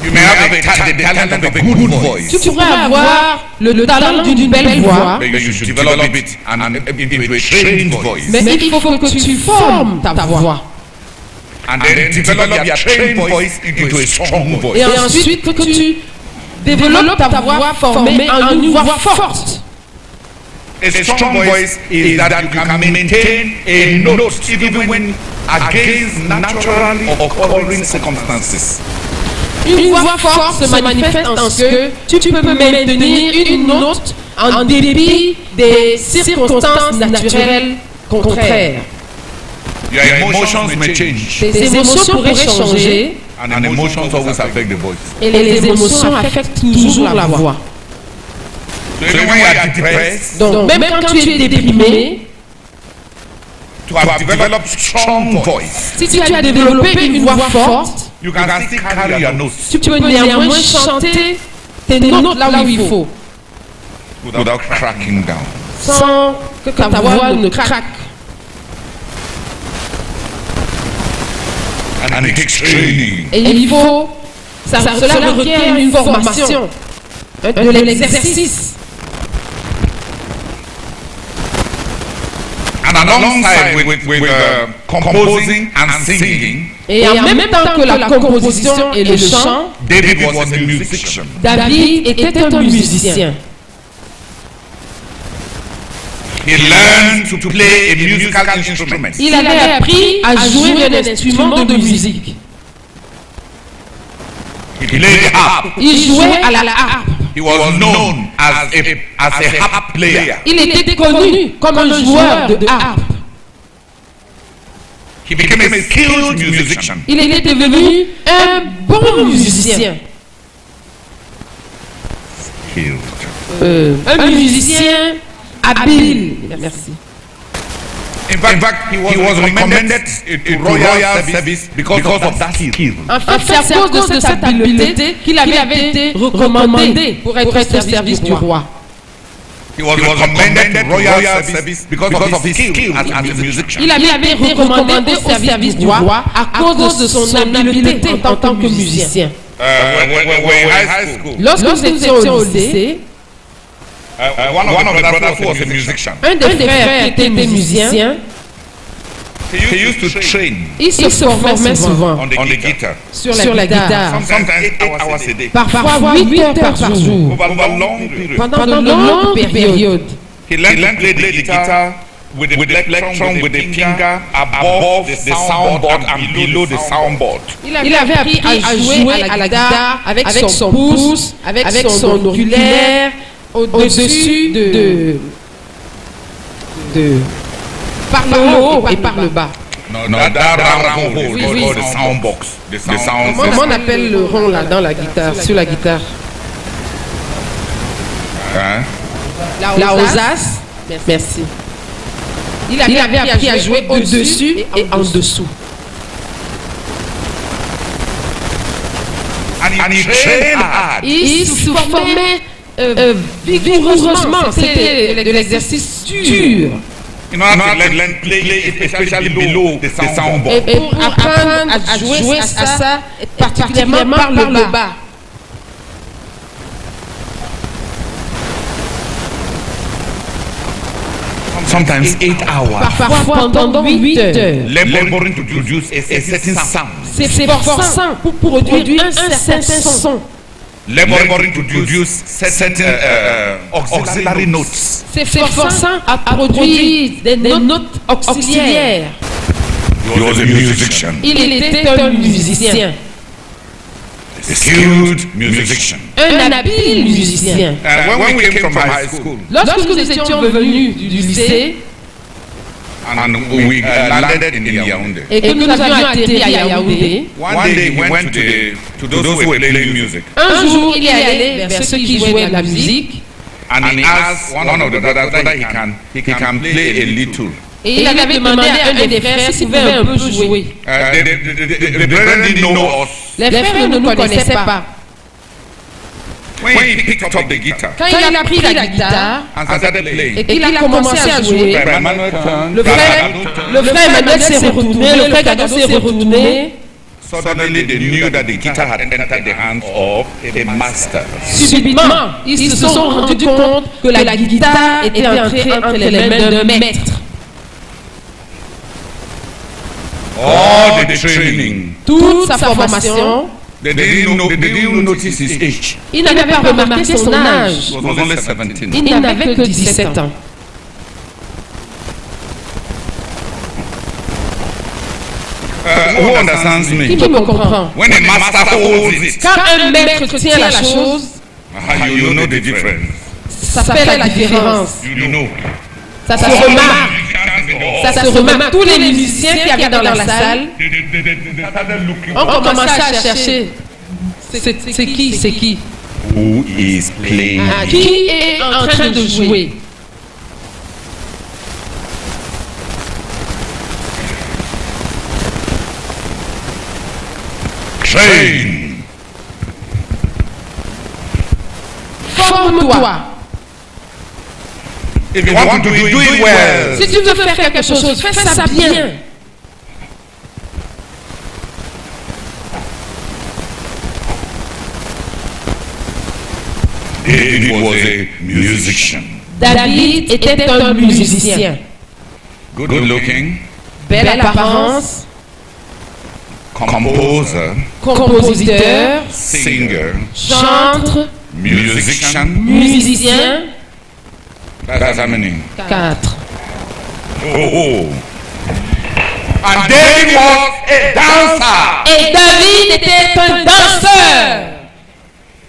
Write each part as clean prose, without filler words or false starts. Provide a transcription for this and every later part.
You may have the talent of a good voice. Tu pourrais avoir le talent d'une belle voix, But you should develop it into a trained voice. mais il faut que tu formes ta voix. And then develop your trained voice into a strong voice. Et ensuite que tu développes ta voix formée en une voix forte. A strong voice is that you can maintain a note even when against naturally occurring circumstances. Une voix forte se manifeste en ce que tu peux maintenir une note en dépit des circonstances naturelles contraires. Your emotions may change, Tes émotions pourraient changer and emotions always affect the voice. et les émotions affectent toujours la voix. So even when you are depressed, Donc même quand tu es déprimé, to have developed strong voice, si tu as développé une voix forte, you can still carry your notes tu peux néanmoins chanter tes notes là où il faut, without cracking down. sans que ta voix ne craque. And it takes training. Et il faut, cela requiert une formation, de l'exercice. And alongside with composing and singing, Et en même temps que la composition et le chant, David was a musician. David était un musicien. He learned to play a musical instrument. Il avait appris à jouer un instrument de musique. He played the harp. Il jouait à la harpe. He was known as a harp player. Il était connu comme un joueur de harpe. He became a skilled musician. Il était devenu un bon musicien. Skilled. Un musicien habile. Merci. In fact, he was recommended to royal service because of that skill. En fait, c'est à cause de cette habileté qu'il avait été recommandé pour être au service du roi. He was recommended to royal service because of his skill as a musician. Il avait été recommandé au service du roi à cause de son habileté en tant que musicien. When we're in high school, Lorsque nous étions au lycée, one of the brothers who was a musician. un des frères qui était musicien, He used to train il se formait souvent on the guitar. sur la guitare. Sometimes 8 hours a day. Parfois 8 heures par jour, Over long period. pendant de longues périodes. He learned to play the guitar with the plectrum, with the finger above the soundboard and below the soundboard. Il avait appris à jouer à la guitare avec son pouce, avec son auriculaire, au-dessus par le haut et par le bas. No, that round hole called the sound box. The sound. Comment on appelle le rond là dans la guitare, sur la guitare? La rosace. Merci. Il avait appris à jouer au-dessus et en dessous. And he trained hard. Il se formait vigoureusement. C'était de l'exercice dur. In order to learn play, especially below the soundboard. Et pour apprendre à jouer à ça, particulièrement par le bas. Sometimes 8 hours. Parfois pendant 8 heures. Laboring to produce a certain sound. C'est forçant pour produire un certain son. Laboring to produce certain auxiliary notes. C'est forçant à produire des notes auxiliaires. He was a musician. Il était un musicien. A skilled musician. Un habile musicien. And when we came from high school, Lorsque nous étions venus du lycée and we landed in Yaoundé, et que nous avions atterri à Yaoundé, one day he went to those who were playing music, un jour il est allé vers ceux qui jouaient de la musique and he asked one of the brothers whether he can play a little. et il avait demandé à un des frères s'il pouvait un peu jouer. The brethren didn't know us. Les frères ne nous connaissaient pas. When he picked up the guitar Quand il a pris la guitare and started playing, et qu'il a commencé à jouer, Brother Emmanuel turned, le frère Emmanuel s'est retourné, le frère Gado s'est retourné. Suddenly they knew that the guitar had entered the hands of a master. Subitement, ils se sont rendus compte que la guitare était entrée entre les mains d'un maître. All the training, Toute sa formation, they didn't notice his age. il n'avait pas remarqué son âge. He was only 17. Il n'avait que 17 ans. Who understands Qui me? me comprend? When a master holds it, Quand un maître tient la chose, you know the difference. ça fait la différence. You know. Ça se remarque. Ça se remarque. Tous les musiciens qui avaient dans la salle They started looking. ont commencé à chercher. C'est qui? C'est qui? Who is playing? Qui est en train de jouer? Train. Forme-toi. If you want to do it well. Si tu veux faire quelque chose, fais ça bien. David was a musician. David était un musicien. Good looking. Belle apparence, Composer. compositeur, Singer. chantre, Musician. musicien. That's how many? 4. Oh. And David was a dancer. Et David était un danseur.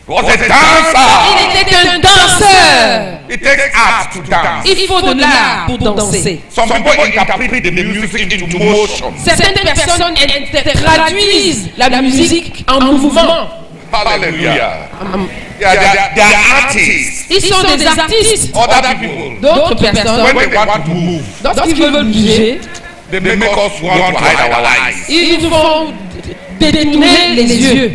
Was a dancer. Il était un danseur. It takes art to dance. Il faut de l'art pour danser. Some people interpret the music into motion. Certaines personnes traduisent la musique en mouvement. Hallelujah. They are artists. Ils sont des artistes. Other people, D'autres personnes, when they want to move, lorsqu'ils veulent bouger, they make us want to hide our eyes ils nous font détourner les yeux.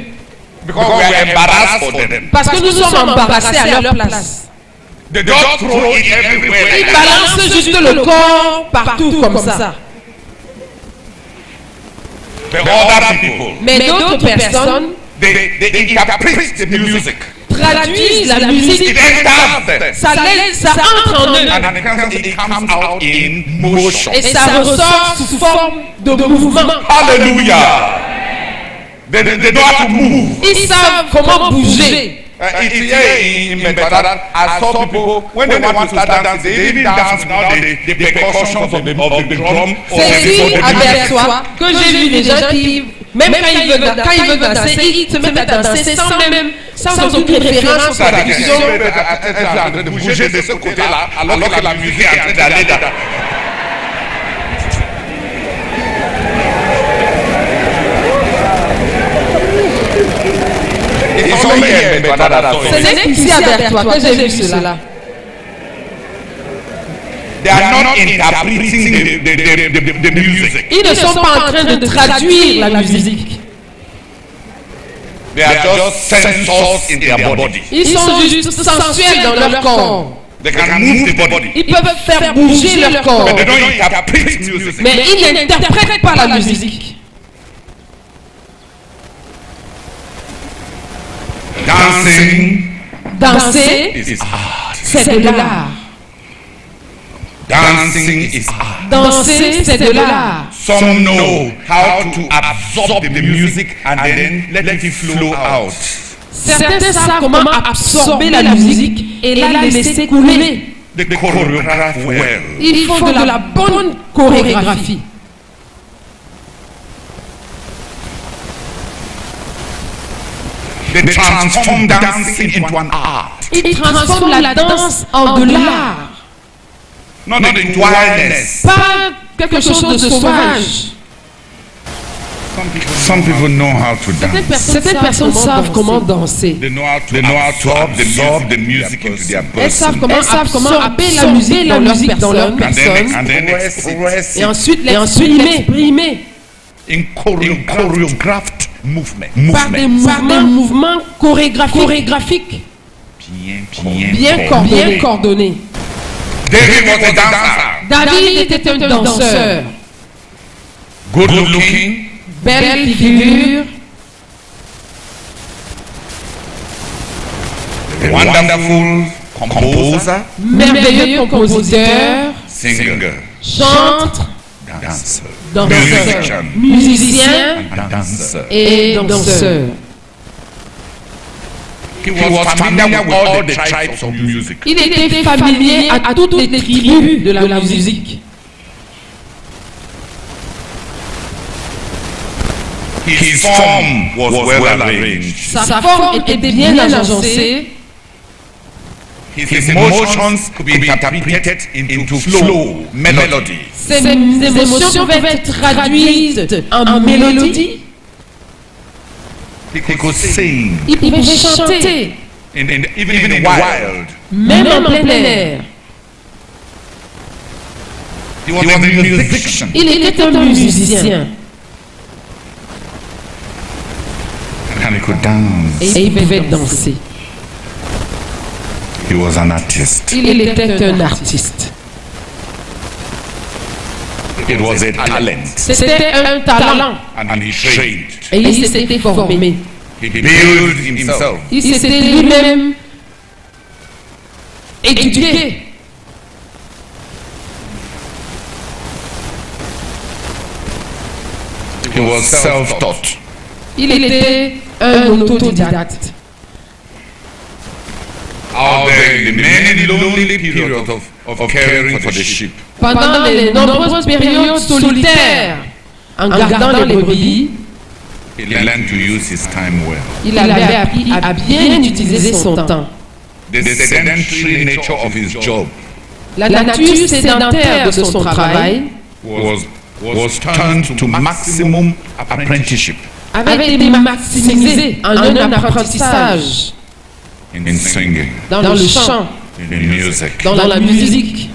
because we are embarrassed for them. Parce que nous sommes embarrassés à leur place. They just throw it everywhere. Ils balancent juste le corps partout comme ça. The other people, Mais d'autres personnes they interpret the music. traduisent la musique. It enters them. Ça entre en eux. And it comes out in motion. Et ça ressort sous forme de mouvement. Hallelujah. They know how to move. Ils savent comment bouger. It's here in Medford. I saw people when they want to start dancing, they even dance without the percussions of the drum. C'est ici à Berthois que j'ai vu des gens qui, même quand ils veulent danser, ils se mettent à danser sans aucune référence Ça aux veut dire qu'ils percussions. sont en train de bouger de ce côté-là, alors que la musique est en train d'aller dans. Ils sont here, Ce n'est qu'ici à Berthois que j'ai vu cela. They are not interpreting the music. Ils ne sont pas en train de traduire la musique. They are just sensors in their body. Ils sont juste sensuels dans leur corps. They can move the body, Ils peuvent faire bouger leur corps. but they don't interpret music. Mais ils n'interprètent pas la musique. Dancing Danser, is art. c'est de l'art. Dancing is art. Danser, c'est de l'art. Some know how to absorb the music and then let it flow out. Certains savent comment absorber la musique et la laisser couler. They choreograph well. Il faut de la bonne chorégraphie. They transform dancing into an art, Ils transforment la danse en de l'art. not into wildness. Pas quelque chose de sauvage. Some people know how to dance. Certaines personnes savent comment danser. They know how to absorb the music into their Elles savent person. comment absorber la musique dans leur personne. And then express Et it ensuite l'exprimer in choreographed movement. par des mouvements chorégraphiques bien coordonnés. David was a dancer. David était un danseur. Good looking. belle figure, wonderful composer, merveilleux compositeur, singer, chantre, dancer, danseur, musicien and dancer. et danseur. He was familiar with all the types of music. Il était familier à toutes les tribus de la musique. His form was well arranged. Sa forme était bien agencée. His emotions could be interpreted into flow, melody. Ses émotions peuvent être traduites en mélodie. He could sing, Il pouvait chanter, even in the wild. même en plein air. He was a musician. Il était un musicien And he could dance. et il pouvait danser. He was an artist. Il était un artiste. It was a talent. C'était un talent And he trained. et il s'était formé. He built himself. Il s'était lui-même éduqué. He was self-taught. Il était un autodidacte. Out there in the many lonely periods of caring for the sheep, Pendant les nombreuses périodes solitaires, en gardant les brebis, he learned to use his time well. il avait appris à bien utiliser son temps. The sedentary nature of his job La nature sédentaire de son travail was turned to maximum apprenticeship avait été maximisée en un apprentissage in singing, dans le chant, in music. dans la musique.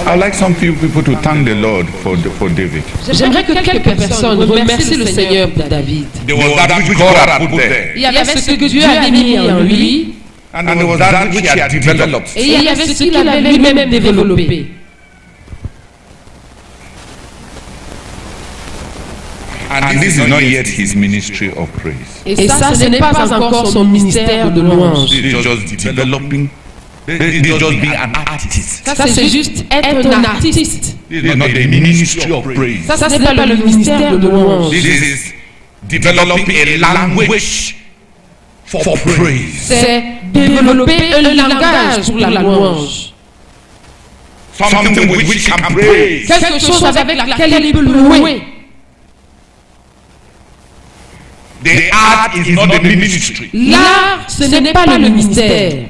I'd like some people to thank the Lord for David. J'aimerais que quelques personnes remercient le Seigneur pour David. There was that which God had put there, Il y avait ce que Dieu avait mis en lui and there was that which he had developed. et il y avait ce qu'il avait lui-même développé. And this is not yet his ministry of praise. Et ça, ce n'est pas encore son ministère de louange. This is just developing. This is just being an artist. Ça, c'est juste être un artiste. This is not the ministry of praise. Ça, ce n'est pas le ministère de louange. This is developing a language for praise. C'est développer un langage pour la louange. Something with which he can praise. Quelque chose avec laquelle il peut louer. The art is not the ministry. L'art, ce n'est pas le ministère.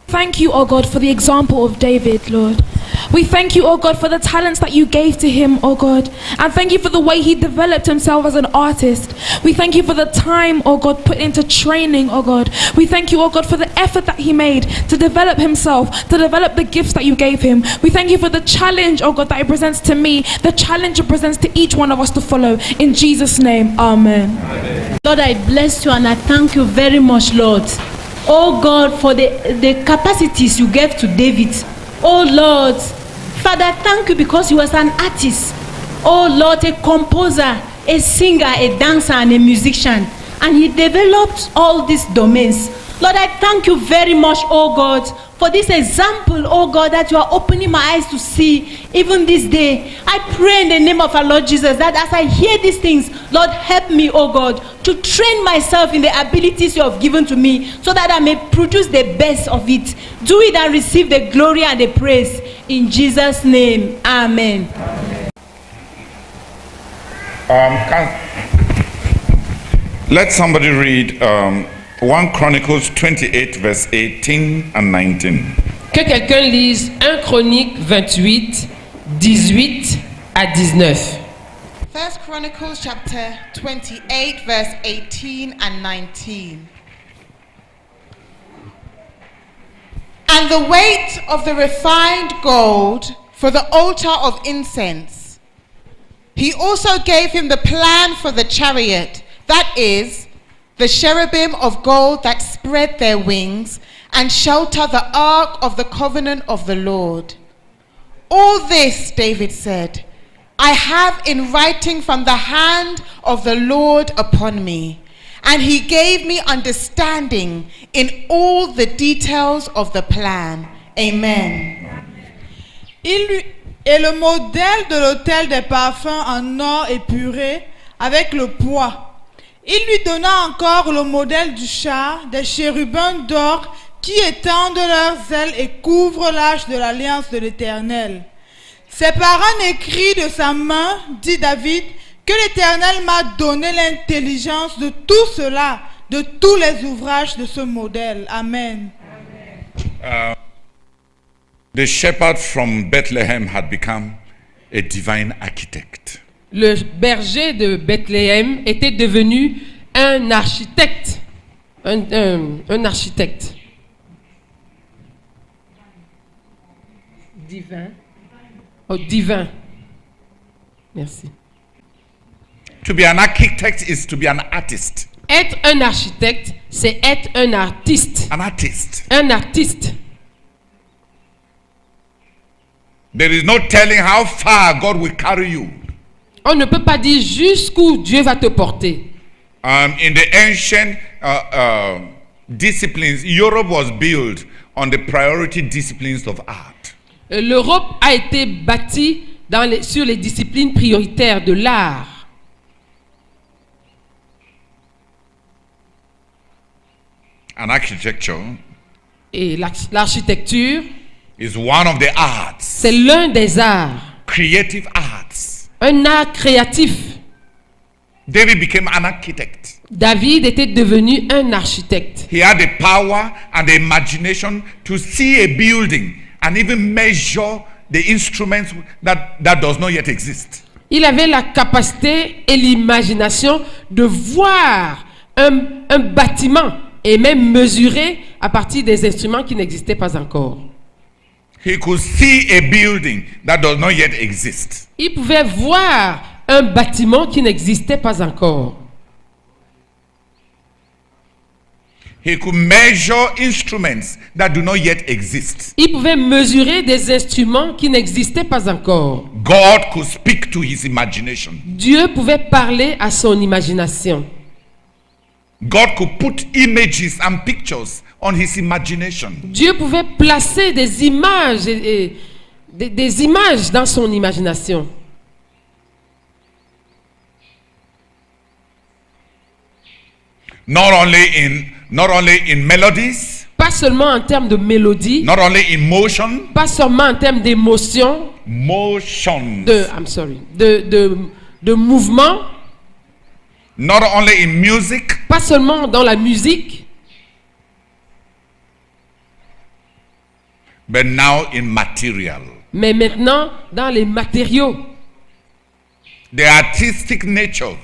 Thank you, oh God, for the example of David, Lord. We thank you, oh God, for the talents that you gave to him, oh God. And thank you for the way he developed himself as an artist. We thank you for the time, oh God, put into training, oh God. We thank you, oh God, for the effort that he made to develop himself, to develop the gifts that you gave him. We thank you for the challenge, oh God, that it presents to me, the challenge it presents to each one of us to follow. In Jesus' name, amen. Lord, I bless you and I thank you very much, Lord. Oh God, for the capacities you gave to David. Oh Lord, Father, thank you because he was an artist. Oh Lord, a composer, a singer, a dancer, and a musician. And he developed all these domains. Lord, I thank you very much, oh God, for this example, oh God, that you are opening my eyes to see even this day. I pray in the name of our Lord Jesus that as I hear these things, Lord, help me, oh God, to train myself in the abilities you have given to me so that I may produce the best of it. Do it and receive the glory and the praise. In Jesus' name, amen. Let somebody read 1 Chronicles 28 verse 18 and 19. Que quelqu'un lise 1 Chronique 28, 18 à 19. 1 Chronicles chapter 28 verse 18 and 19. And the weight of the refined gold for the altar of incense. He also gave him the plan for the chariot, that is, the cherubim of gold that spread their wings, and shelter the ark of the covenant of the Lord. All this, David said, I have in writing from the hand of the Lord upon me. And he gave me understanding in all the details of the plan. Amen. Et le modèle de l'autel des parfums en or épuré avec le poids. Il lui donna encore le modèle du char, des chérubins d'or qui étendent leurs ailes et couvrent l'arche de l'alliance de l'Éternel. C'est par un écrit de sa main, dit David, que l'Éternel m'a donné l'intelligence de tout cela, de tous les ouvrages de ce modèle. Amen. The shepherd from Bethlehem had become a divine architect. Le berger de Bethléem était devenu un architecte. Un architecte. Divin. Oh, divin. Merci. To be an architect is to be an artist. Être un architecte, c'est être un artiste. An artist. Un artiste. There is no telling how far God will carry you. On ne peut pas dire jusqu'où Dieu va te porter. In the ancient disciplines, Europe was built on the priority disciplines of art. L'Europe a été bâtie sur les disciplines prioritaires de l'art. And architecture Et l'architecture, is one of the arts, c'est l'un des arts. creative arts. Un art créatif. David became an architect. David était devenu un architecte. He had the power and the imagination to see a building and even measure the instruments that does not yet exist. Il avait la capacité et l'imagination de voir un bâtiment et même mesurer à partir des instruments qui n'existaient pas encore. He could see a building that does not yet exist. Il pouvait voir un bâtiment qui n'existait pas encore. He could measure instruments that do not yet exist. Il pouvait mesurer des instruments qui n'existaient pas encore. God could speak to his imagination. Dieu pouvait parler à son imagination. God could put images and pictures on his imagination. Dieu pouvait placer des images des images dans son imagination. Not only in melodies, Pas seulement en termes de mélodie, not only in motion, pas seulement en termes d'émotion, motions. de mouvement, Not only in music, pas seulement dans la musique, but now in material. mais maintenant dans les matériaux. The artistic nature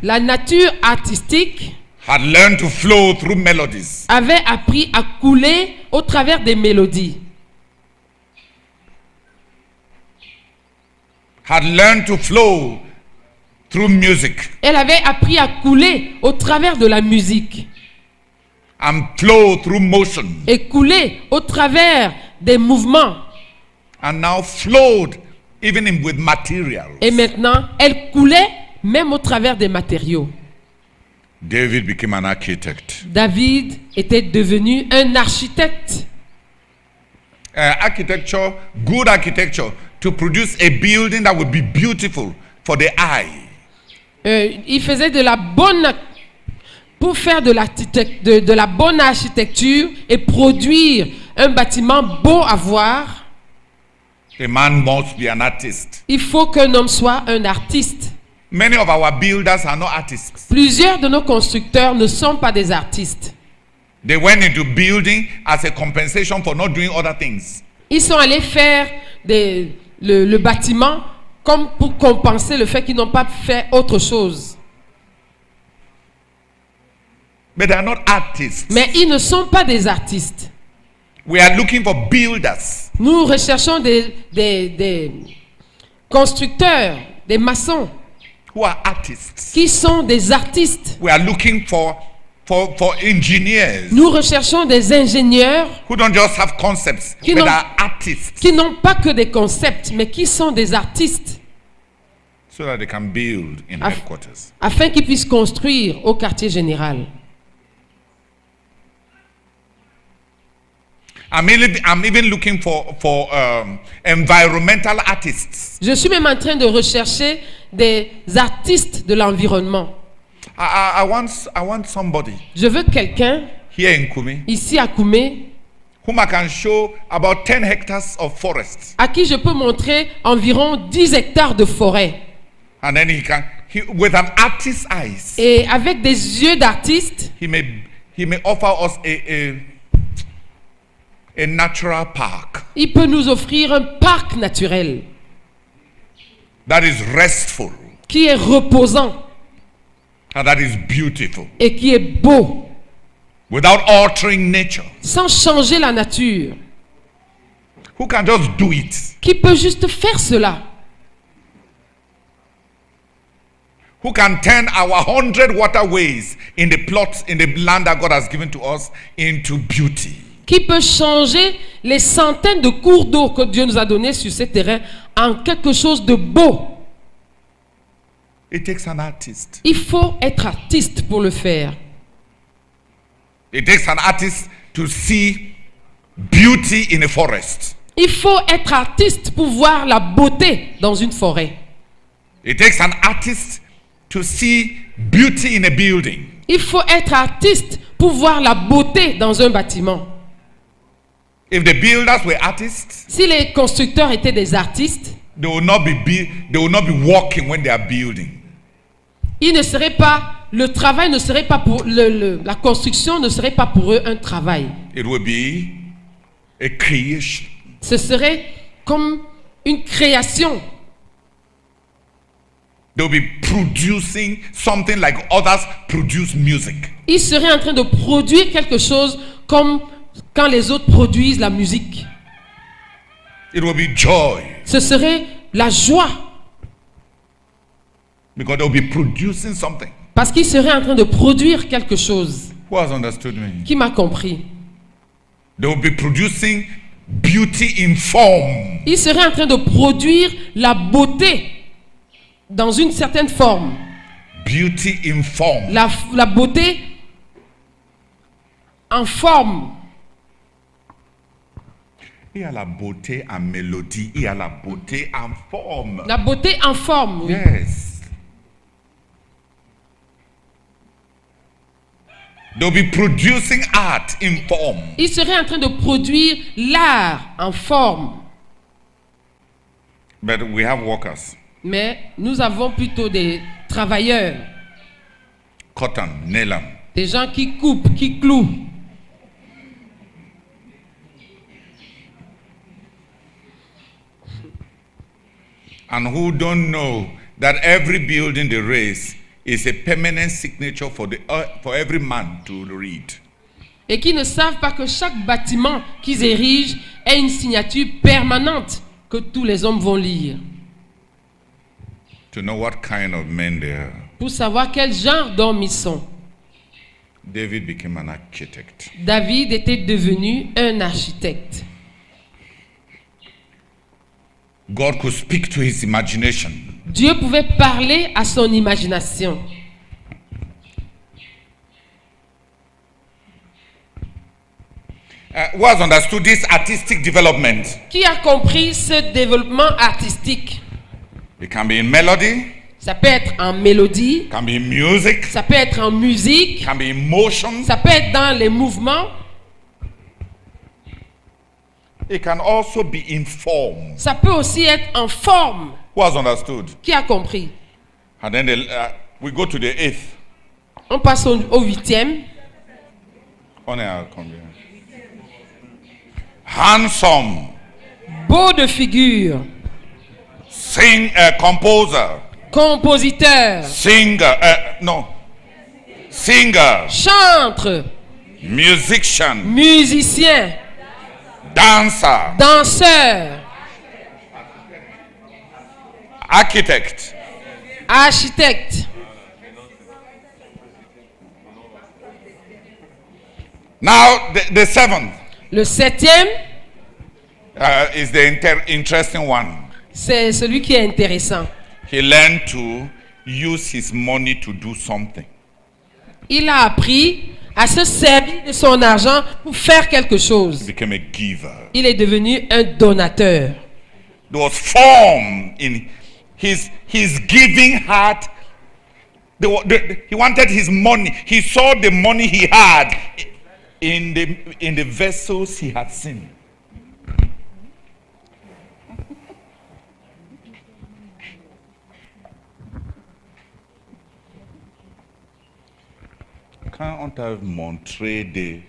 La nature artistique had learned to flow through melodies. avait appris à couler au travers des mélodies. Had learned to flow through music Elle avait appris à couler au travers de la musique and flow through motion, et couler au travers des mouvements. and now flowed even with materials. Et maintenant, elle coulait même au travers des matériaux. David became an architect. David était devenu un architecte. Architecture, good architecture, to produce a building that would be beautiful for the eye. Il faisait pour faire de la bonne architecture et produire un bâtiment beau à voir. A man must be an artist. Il faut qu'un homme soit un artiste. Many of our builders are not artists. Plusieurs de nos constructeurs ne sont pas des artistes. They went into building as a compensation for not doing other things. Ils sont allés faire le bâtiment comme pour compenser le fait qu'ils n'ont pas fait autre chose. But they are not artists. Mais ils ne sont pas des artistes. We are looking for builders Nous recherchons des constructeurs, des maçons who are artists. qui sont des artistes. We are looking for for engineers Nous recherchons des ingénieurs who don't just have concepts, Qui but n'ont- are artists, qui n'ont pas que des concepts, mais qui sont des artistes, so that they can build in Af- headquarters. afin qu'ils puissent construire au quartier général. I'm even looking for environmental artists. Je suis même en train de rechercher des artistes de l'environnement. I want somebody Je veux quelqu'un here in Kumi ici à Koumé whom I can show about 10 hectares of forest, à qui je peux montrer environ 10 hectares de forêt. and then with an artist's eyes, Et avec des yeux d'artiste, he may offer us a natural park il peut nous offrir un parc naturel that is restful qui est reposant and that is beautiful, et qui est beau, without altering nature. sans changer la nature. Who can just do it? Qui peut juste faire cela? Who can turn our 100 waterways in the plots in the land that God has given to us into beauty? Qui peut changer les centaines de cours d'eau que Dieu nous a donnés sur ces terrains en quelque chose de beau? It takes an artist. Il faut être artiste pour le faire. It takes an artist to see beauty in a forest. Il faut être artiste pour voir la beauté dans une forêt. It takes an artist to see beauty in a building. Il faut être artiste pour voir la beauté dans un bâtiment. If the builders were artists, Si les constructeurs étaient des artistes, they will not be walking when they are building. ils ne seraient pas, le travail ne serait pas pour la construction ne serait pas pour eux un travail. It will be a creation. Ce serait comme une création. They will be producing something like others produce music. Ils seraient en train de produire quelque chose comme quand les autres produisent la musique. It will be joy Ce serait la joie because they will be producing something. parce qu'ils seraient en train de produire quelque chose. Who has understood me? Qui m'a compris? They will be producing beauty in form. Ils seraient en train de produire la beauté dans une certaine forme. Beauty in form. La beauté en forme. Il y a la beauté en mélodie, il y a la beauté en forme. La beauté en forme. Oui. Yes. They'll be producing art in form. Ils seraient en train de produire l'art en forme. But we have workers. Mais nous avons plutôt des travailleurs, Cotton, nylon. des gens qui coupent, qui clouent. And who don't know that every building they raise is a permanent signature for every man to read. Et qui ne savent pas que chaque bâtiment qu'ils érigent est une signature permanente que tous les hommes vont lire. To know what kind of men they are. Pour savoir quel genre d'hommes ils sont. David became an architect. David était devenu un architecte. God could speak to his imagination. Dieu pouvait parler à son imagination. Who has understood this artistic development? Qui a compris ce développement artistique? It can be in melody, Ça peut être en mélodie, it can be in music, ça peut être en musique, it can be in motion, ça peut être dans les mouvements, it can also be in form. ça peut aussi être en forme. Who has understood? Qui a compris? And then we go to the 8th. On passe au 8e. On est à combien? Handsome, Beau de figure, composer, compositeur, singer, chantre, musician, musicien, dancer, danseur, architect, architecte, Now, the seventh Le septième, is the interesting one. c'est celui qui est intéressant. He learned to use his money to do something. Il a appris à se servir de son argent pour faire quelque He chose. became a giver. Il est devenu un donateur. There was form in his giving heart. He wanted his money. He saw the money he had in the vessels he had seen. Quand on t'a montré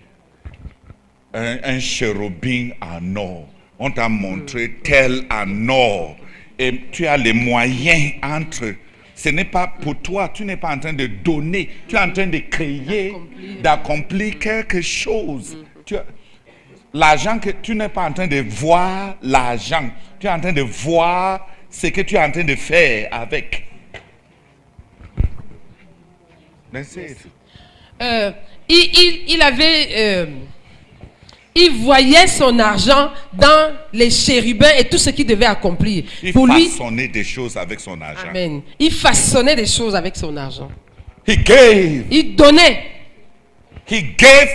un chérubin en or, on t'a montré tel en or, et tu as les moyens entre. Ce n'est pas pour toi, tu n'es pas en train de donner, tu es en train de créer, d'accomplir quelque chose. L'argent que tu n'es pas en train de voir l'argent, tu es en train de voir ce que tu es en train de faire avec. That's it. Il voyait son argent dans les chérubins et tout ce qu'il devait accomplir. Il Pour lui, façonnait des choses avec son argent. amen. Il façonnait des choses avec son argent. He gave. Il donnait. He gave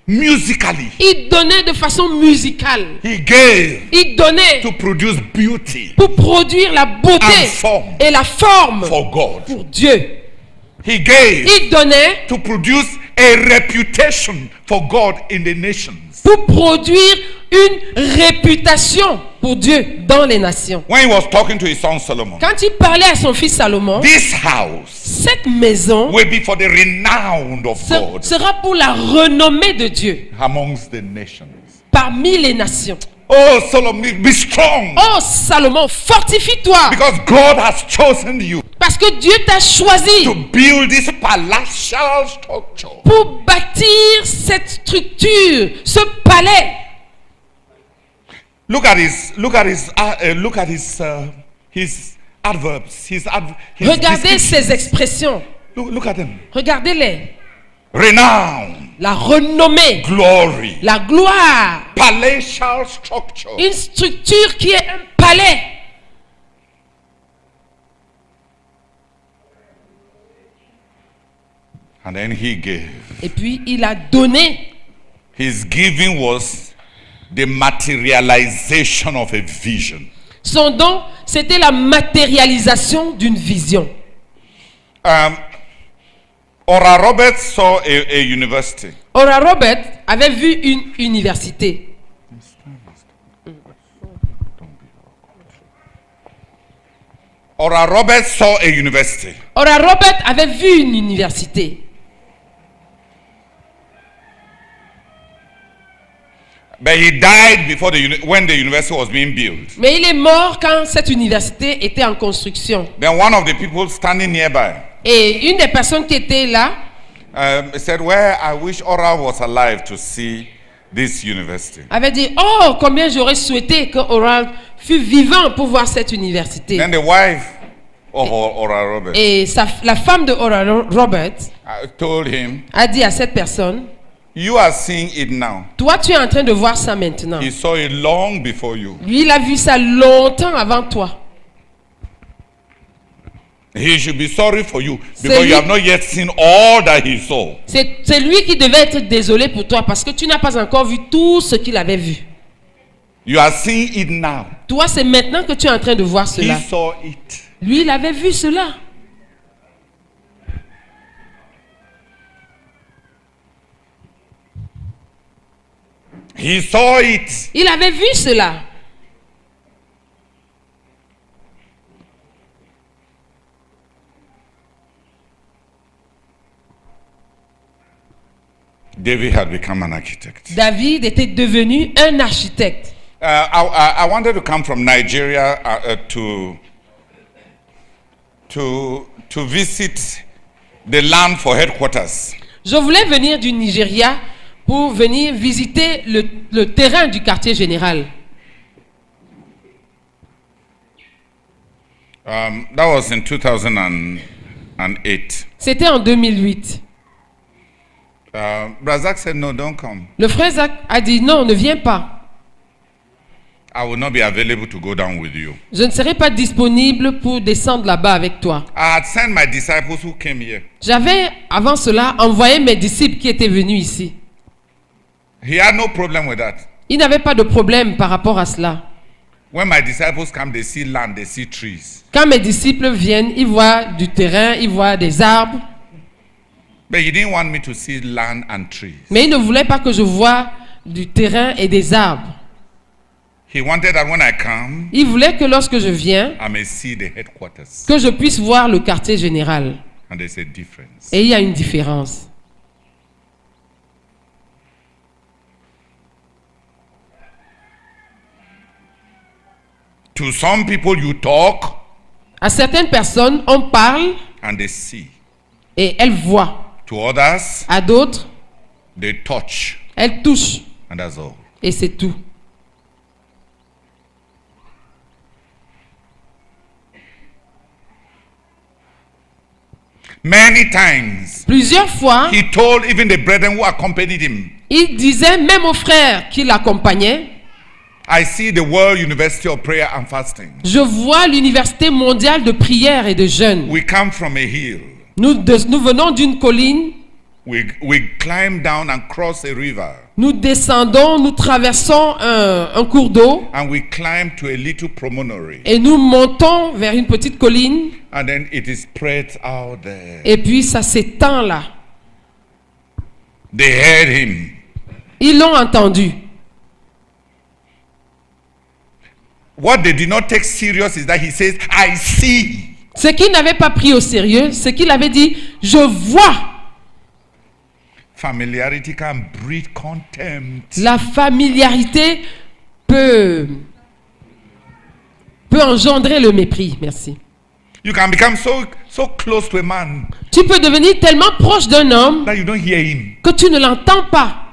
musically. Il donnait de façon musicale. He gave Il donnait to produce beauty pour produire la beauté and form et la forme for God. pour Dieu. He gave Il donnait to produce a reputation for God in the nations. pour produire une réputation pour Dieu dans les nations. When he was talking to his son Solomon, Quand il parlait à son fils Salomon, this house cette maison will be for the renown of God sera pour la renommée de Dieu amongst the nations. parmi les nations. Oh, Solomon, be strong Oh Salomon, fortifie-toi because God has chosen you parce que Dieu t'a choisi to build this palatial structure. pour bâtir cette structure, ce palais. Look at his adverbs. Regardez ces expressions. Look at them. Regardez-les. Renown, La renommée, glory, la gloire, palatial structure. une structure qui est un palais. And then he gave. Et puis il a donné. His giving was the materialization of a vision. Son don, c'était la matérialisation d'une vision. Ora Roberts saw a university. Ora Robert avait vu une université. Ora Roberts saw a university. Ora Robert avait vu une université. But he died before when the university was being built. Mais il est mort quand cette université était en construction. Then one of the people standing nearby Et une des personnes qui était là said, "Well, I wish Ora was alive to see this university." avait dit, oh, combien j'aurais souhaité que Ora fût vivant pour voir cette université. Then the wife of Ora Roberts Et la femme de Ora Robert told him, a dit à cette personne, "You are seeing it now. toi tu es en train de voir ça maintenant. He saw it long before you. Lui, il a vu ça longtemps avant toi. He should be sorry for you C'est because lui- you have not yet seen all that he saw." C'est lui qui devait être désolé pour toi parce que tu n'as pas encore vu tout ce qu'il avait vu. You are seeing it now. Toi, c'est maintenant que tu es en train de voir He cela. saw it. Lui, il avait vu cela. He saw it. Il avait vu cela. David had become an architect. David était devenu un architecte. I wanted to come from Nigeria to visit the land for headquarters. Je voulais venir du Nigeria pour venir visiter le terrain du quartier général. That was in 2008. C'était en 2008. Brazak said, no, don't come. Le frère Zach a dit non, ne viens pas. I will not be available to go down with you. Je ne serai pas disponible pour descendre là-bas avec toi. I had sent my disciples who came here. J'avais avant cela envoyé mes disciples qui étaient venus ici. He had no problem with that. Il n'avait pas de problème par rapport à cela. When my disciples come, they see land, they see trees. Quand mes disciples viennent, ils voient du terrain, ils voient des arbres. But he didn't want me to see land and trees. Mais il ne voulait pas que je voie du terrain et des arbres. He wanted that when I come, Il voulait que lorsque je viens, I may see the headquarters. que je puisse voir le quartier général. And there's a difference. Et il y a une différence. To some people you talk À certaines personnes, on parle and they see. et elles voient. To others, À d'autres, they touch. elles touchent. And that's all. Et c'est tout. Many times, Plusieurs fois, he told even the brethren who accompanied him, il disait même aux frères qui l'accompagnaient, I see the World University of Prayer and Fasting. je vois l'université mondiale de prière et de jeûne. We come from a hill. Nous venons d'une colline, We climb down and cross a river. nous descendons, nous traversons un cours d'eau And we climb to a little promontory. et nous montons vers une petite colline And then it is spread out there. et puis ça s'étend là. They heard him. Ils l'ont entendu. What they did not take serious is that he says, I see. Ce qu'il n'avait pas pris au sérieux, c'est qu'il avait dit, je vois. Familiarity can breed contempt. La familiarité peut engendrer le mépris. Merci. You can become so close to a man Tu peux devenir tellement proche d'un homme that you don't hear him. que tu ne l'entends pas.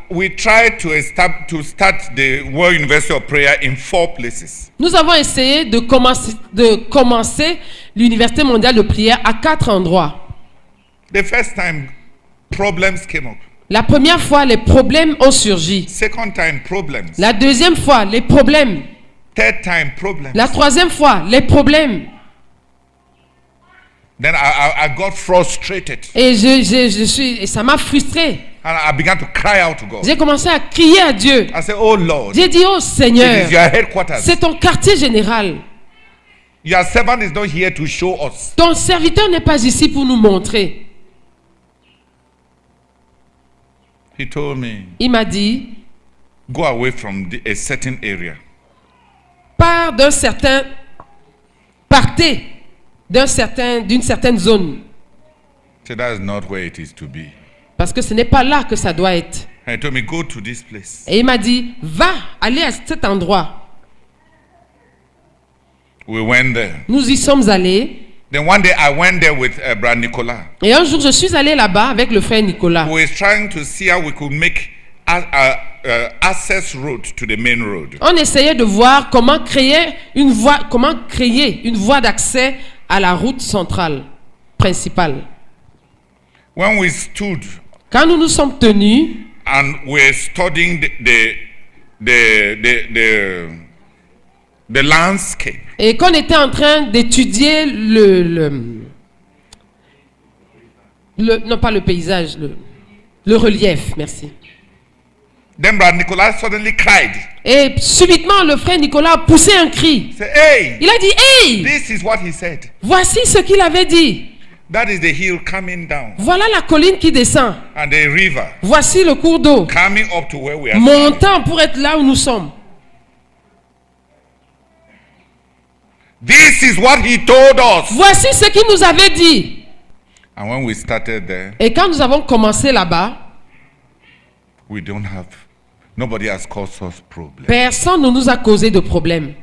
We tried to start the World University of Prayer in 4 places. Nous avons essayé de commencer l'Université mondiale de prière à 4 endroits. The first time, problems came up. La première fois, les problèmes ont surgi. Second time, problems. La deuxième fois, les problèmes. Third time, problems. La troisième fois, les problèmes. Then I got frustrated. Et ça m'a frustré. And I began to cry out to God. J'ai commencé à crier à Dieu. I said, oh Lord, J'ai dit, oh it Seigneur, is your headquarters. c'est ton quartier général. Your servant is not here to show us. Ton serviteur n'est pas ici pour nous montrer. He told me, Il m'a dit, go away from a certain area. pars d'un certain, partez d'une certaine zone. So that's not where it is to be. Parce que ce n'est pas là que ça doit être. And he told me, go to this place. Et il m'a dit, va, allez à cet endroit. We went there. Nous y sommes allés. Then one day I went there with Brother Nicolas. Et un jour, je suis allé là-bas avec le frère Nicolas. We were trying to see how we could make access road to the main road. On essayait de voir comment créer une voie d'accès à la route centrale, principale. When we stood Quand nous nous sommes tenus and we're studying the landscape, et qu'on était en train d'étudier non pas le paysage, le relief, merci. then Brother Nicolas suddenly cried. Et subitement, le frère Nicolas a poussé un cri. He said, hey, Il a dit, hey, this is what he said. voici ce qu'il avait dit. That is the hill coming down. Voilà la colline qui descend. And the river Voici le cours d'eau, coming up to where we are. montant pour être là où nous sommes. This is what he told us. Voici ce qu'il nous avait dit. And when we started there, Et quand nous avons commencé là-bas, nobody has caused us problems. personne ne nous a causé de problème.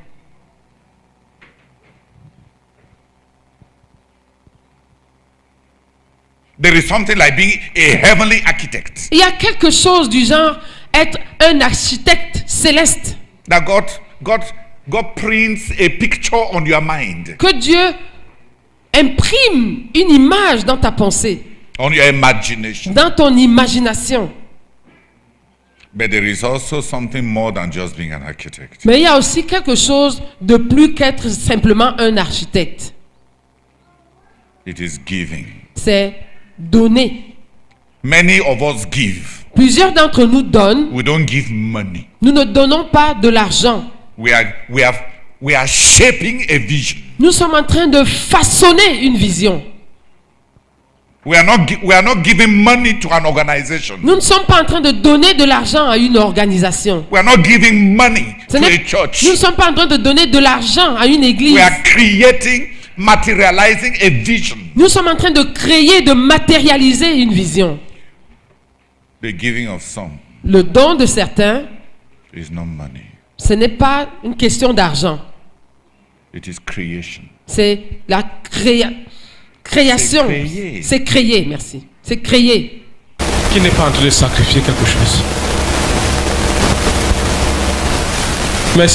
There is something like being a heavenly architect. Il y a quelque chose du genre être un architecte céleste. That God prints a picture on your mind, Que Dieu imprime une image dans ta pensée, on your imagination. dans ton imagination. But there is also something more than just being an architect. Mais il y a aussi quelque chose de plus qu'être simplement un architecte. It is giving. C'est donner. Many of us give. Plusieurs d'entre nous donnent. We don't give money. Nous ne donnons pas de l'argent. We are shaping a vision. Nous sommes en train de façonner une vision. We are not giving money to an organization. Nous ne sommes pas en train de donner de l'argent à une organisation. We are not giving money to a church. Nous ne sommes pas en train de donner de l'argent à une église. We are materializing a vision. Nous sommes en train de créer, de matérialiser une vision. The giving of some Le don de certains, is not money. ce n'est pas une question d'argent. It is creation. C'est la création. C'est créer, merci. C'est créer. Qui n'est pas en train de sacrifier quelque chose. Mais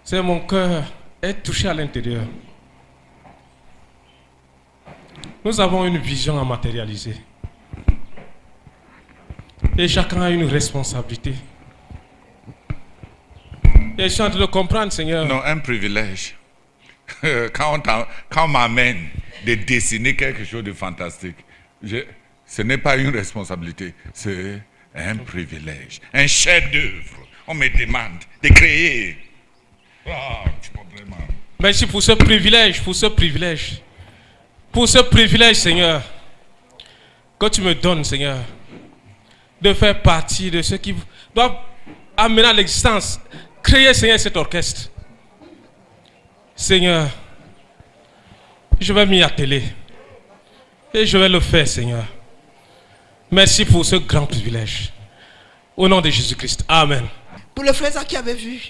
c'est mon cœur est touché à l'intérieur. Nous avons une vision à matérialiser. Et chacun a une responsabilité. Et je suis en train de comprendre, Seigneur. Non, un privilège. Quand m'amène de dessiner quelque chose de fantastique, ce n'est pas une responsabilité, c'est un privilège, un chef-d'œuvre. On me demande de créer. Merci pour ce privilège, Seigneur, que tu me donnes, Seigneur, de faire partie de ceux qui doivent amener à l'existence, créer, Seigneur, cet orchestre. Seigneur, je vais m'y atteler et je vais le faire, Seigneur. Merci pour ce grand privilège. Au nom de Jésus-Christ. Amen. Pour le frère qui avait vu.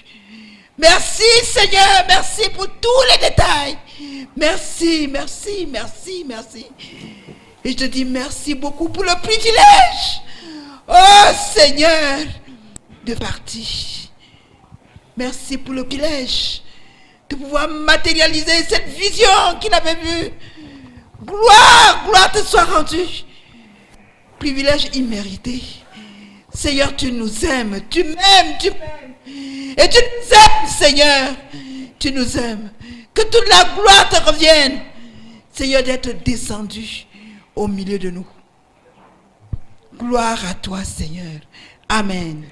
Merci Seigneur, merci pour tous les détails. Merci. Et je te dis merci beaucoup pour le privilège. Oh Seigneur, de partir. Merci pour le privilège de pouvoir matérialiser cette vision qu'il avait vue. Gloire te soit rendue. Privilège immérité. Seigneur, tu nous aimes, tu m'aimes. Et tu nous aimes, Seigneur. Tu nous aimes. Que toute la gloire te revienne, Seigneur, d'être descendu au milieu de nous. Gloire à toi, Seigneur. Amen.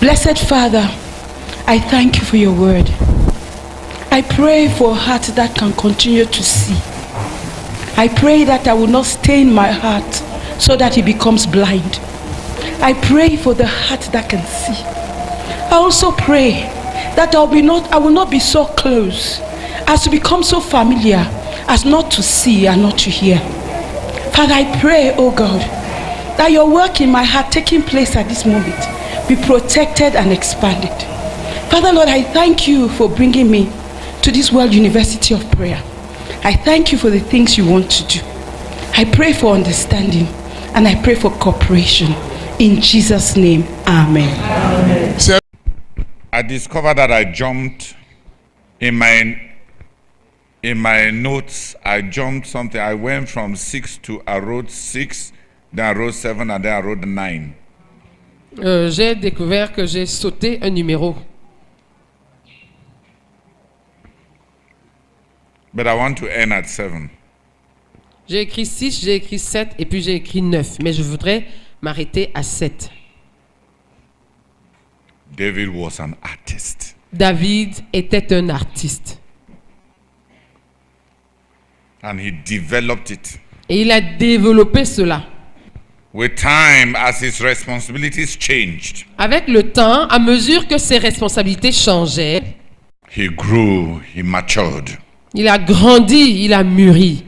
Blessed Father, I thank you for your word. I pray for a heart that can continue to see. I pray that I will not stain my heart so that it becomes blind. I pray for the heart that can see. I also pray that I will not be so close as to become so familiar as not to see and not to hear. Father, I pray, oh God, that your work in my heart taking place at this moment be protected and expanded. Father, Lord, I thank you for bringing me to this World University of Prayer. I thank you for the things you want to do. I pray for understanding and I pray for cooperation. In Jesus' name, amen. Amen. I discovered that I jumped in my notes. I jumped something. I went from 6 to I wrote 6, then I wrote 7, and then I wrote 9. J'ai découvert que j'ai sauté un numéro. But I want to end at 7. J'ai écrit 6, j'ai écrit 7 et puis j'ai écrit 9. Mais je voudrais m'arrêter à 7. David was an artist. David était un artiste. And he developed it. Et il a développé cela. With time, as his responsibilities changed, avec le temps, à mesure que ses responsabilités changeaient, he grew, he matured. Il a grandi, il a mûri.